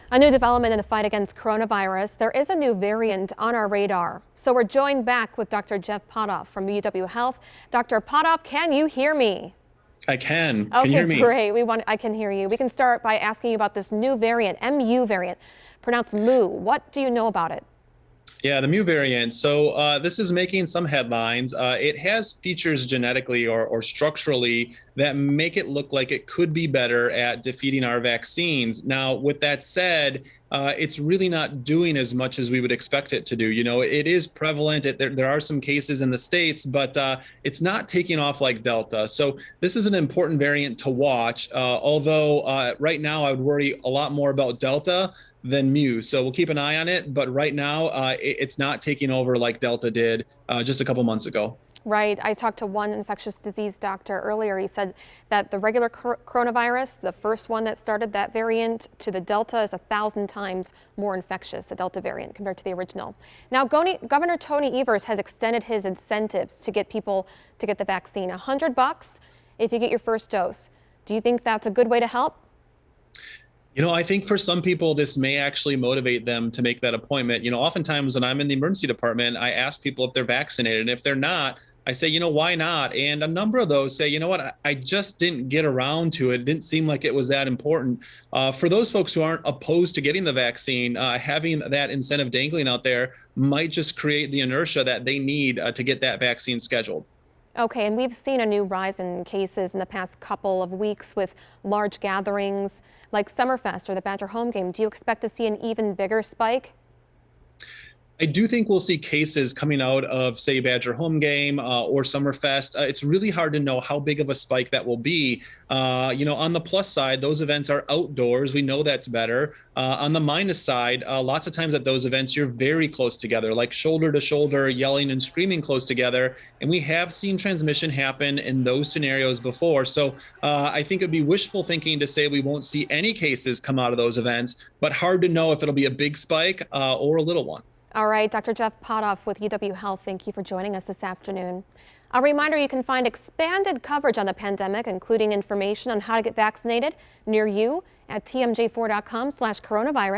A new development in the fight against coronavirus. There is a new variant on our radar. So we're joined back with Dr. Jeff Potoff from UW Health. Dr. Potoff, can you hear me? I can. Can you Okay, hear me? great. I can hear you. We can start by asking you about this new variant, MU variant, pronounced Mu. What do you know about it? Yeah, the Mu variant. So this is making some headlines. It has features genetically or structurally that make it look like it could be better at defeating our vaccines. Now, with that said, it's really not doing as much as we would expect it to do. You know, it is prevalent. There are some cases in the States, but it's not taking off like Delta. So this is an important variant to watch. Although right now I would worry a lot more about Delta than Mu. So we'll keep an eye on it. But right now, it's not taking over like Delta did just a couple months ago. Right. I talked to one infectious disease doctor earlier. He said that the regular coronavirus, the first one that started that variant, to the Delta is 1,000 times more infectious, the Delta variant, compared to the original. Now, Governor Tony Evers has extended his incentives to get people to get the vaccine. $100 if you get your first dose. Do you think that's a good way to help? You know, I think for some people, this may actually motivate them to make that appointment. You know, oftentimes when I'm in the emergency department, I ask people if they're vaccinated. And if they're not, I say, you know, why not? And a number of those say, you know what, I just didn't get around to it. It didn't seem like it was that important. For those folks who aren't opposed to getting the vaccine, having that incentive dangling out there might just create the inertia that they need to get that vaccine scheduled. Okay, and we've seen a new rise in cases in the past couple of weeks with large gatherings like Summerfest or the Badger home game. Do you expect to see an even bigger spike? I do think we'll see cases coming out of, say, Badger home game or Summerfest. It's really hard to know how big of a spike that will be. You know, on the plus side, those events are outdoors. We know that's better. On the minus side, lots of times at those events, you're very close together, like shoulder to shoulder, yelling and screaming close together. And we have seen transmission happen in those scenarios before. So I think it'd be wishful thinking to say we won't see any cases come out of those events, but hard to know if it'll be a big spike or a little one. All right, Dr. Jeff Potoff with UW Health, thank you for joining us this afternoon. A reminder, you can find expanded coverage on the pandemic, including information on how to get vaccinated near you at tmj4.com/coronavirus.